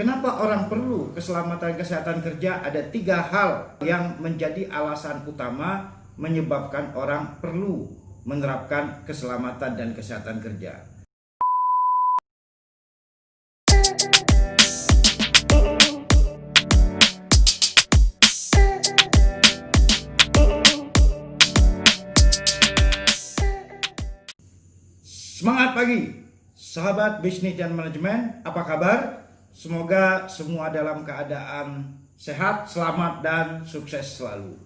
Kenapa orang perlu keselamatan kesehatan kerja? Ada 3 hal yang menjadi alasan utama menyebabkan orang perlu menerapkan keselamatan dan kesehatan kerja. Semangat pagi, sahabat bisnis dan manajemen, apa kabar? Semoga semua dalam keadaan sehat, selamat, dan sukses selalu.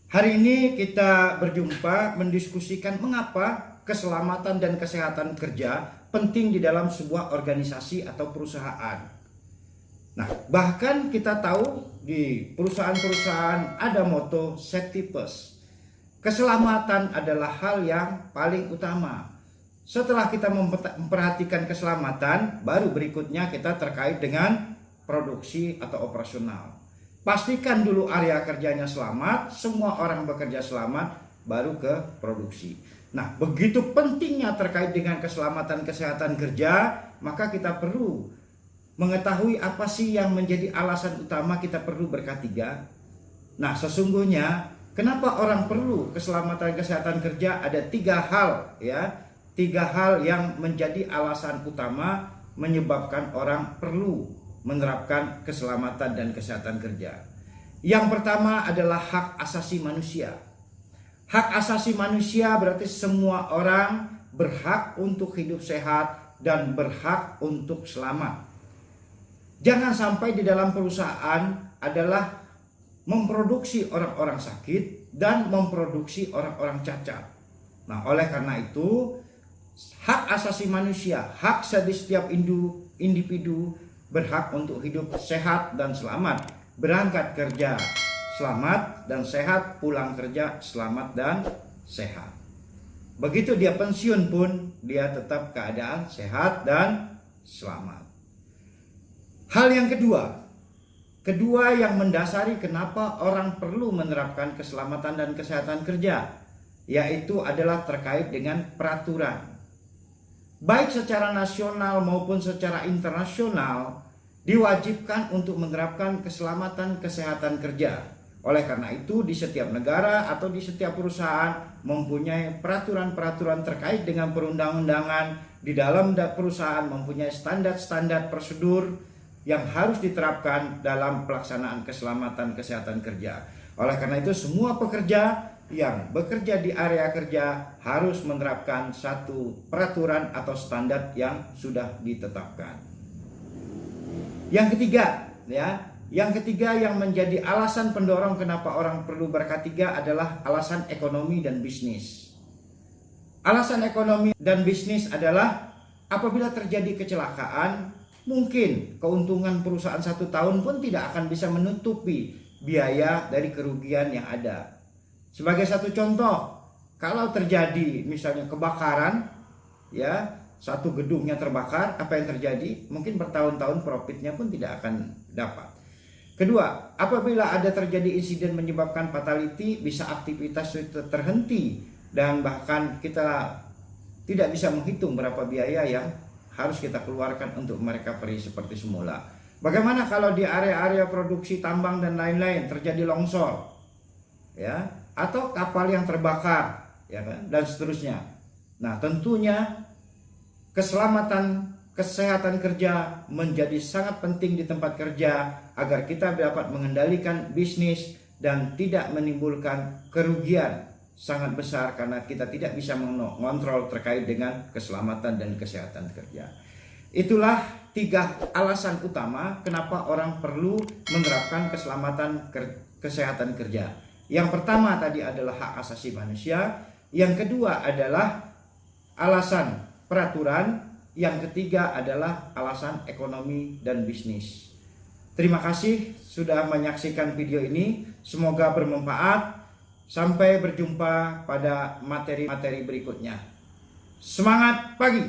Hari ini kita berjumpa mendiskusikan mengapa keselamatan dan kesehatan kerja penting di dalam sebuah organisasi atau perusahaan. Nah, bahkan kita tahu di perusahaan-perusahaan ada moto safety first. Keselamatan adalah hal yang paling utama. Setelah kita memperhatikan keselamatan, baru berikutnya kita terkait dengan produksi atau operasional. Pastikan dulu area kerjanya selamat, semua orang bekerja selamat, baru ke produksi. Nah, begitu pentingnya terkait dengan keselamatan kesehatan kerja, maka kita perlu mengetahui apa sih yang menjadi alasan utama kita perlu ber-K3. Nah, sesungguhnya kenapa orang perlu keselamatan kesehatan kerja? Ada 3 hal ya. 3 hal yang menjadi alasan utama menyebabkan orang perlu menerapkan keselamatan dan kesehatan kerja. Yang pertama adalah hak asasi manusia. Hak asasi manusia berarti semua orang berhak untuk hidup sehat dan berhak untuk selamat. Jangan sampai di dalam perusahaan adalah memproduksi orang-orang sakit dan memproduksi orang-orang cacat. Nah, oleh karena itu hak asasi manusia, hak setiap individu berhak untuk hidup sehat dan selamat, berangkat kerja selamat dan sehat, pulang kerja selamat dan sehat. Begitu dia pensiun pun dia tetap keadaan sehat dan selamat. Hal yang kedua yang mendasari kenapa orang perlu menerapkan keselamatan dan kesehatan kerja, yaitu adalah terkait dengan peraturan. Baik secara nasional maupun secara internasional diwajibkan untuk menerapkan keselamatan kesehatan kerja. Oleh karena itu di setiap negara atau di setiap perusahaan mempunyai peraturan-peraturan terkait dengan perundang-undangan. Di dalam perusahaan mempunyai standar-standar prosedur yang harus diterapkan dalam pelaksanaan keselamatan kesehatan kerja. Oleh karena itu semua pekerja yang bekerja di area kerja harus menerapkan satu peraturan atau standar yang sudah ditetapkan. Yang ketiga yang menjadi alasan pendorong kenapa orang perlu ber-K3 adalah alasan ekonomi dan bisnis. Alasan ekonomi dan bisnis adalah apabila terjadi kecelakaan, mungkin keuntungan perusahaan 1 tahun pun tidak akan bisa menutupi biaya dari kerugian yang ada. Sebagai satu contoh, kalau terjadi misalnya kebakaran, ya satu gedungnya terbakar, apa yang terjadi? Mungkin bertahun-tahun profitnya pun tidak akan dapat. Kedua, apabila ada terjadi insiden menyebabkan fatality, bisa aktivitas itu terhenti dan bahkan kita tidak bisa menghitung berapa biaya yang harus kita keluarkan untuk merecovery seperti semula. Bagaimana kalau di area-area produksi tambang dan lain-lain terjadi longsor, ya? Atau kapal yang terbakar, ya kan, dan seterusnya. Nah, tentunya keselamatan kesehatan kerja menjadi sangat penting di tempat kerja agar kita dapat mengendalikan bisnis dan tidak menimbulkan kerugian sangat besar karena kita tidak bisa mengontrol terkait dengan keselamatan dan kesehatan kerja. Itulah 3 alasan utama kenapa orang perlu menerapkan keselamatan kesehatan kerja. Yang pertama tadi adalah hak asasi manusia, yang kedua adalah alasan peraturan, yang ketiga adalah alasan ekonomi dan bisnis. Terima kasih sudah menyaksikan video ini, semoga bermanfaat. Sampai berjumpa pada materi-materi berikutnya. Semangat pagi!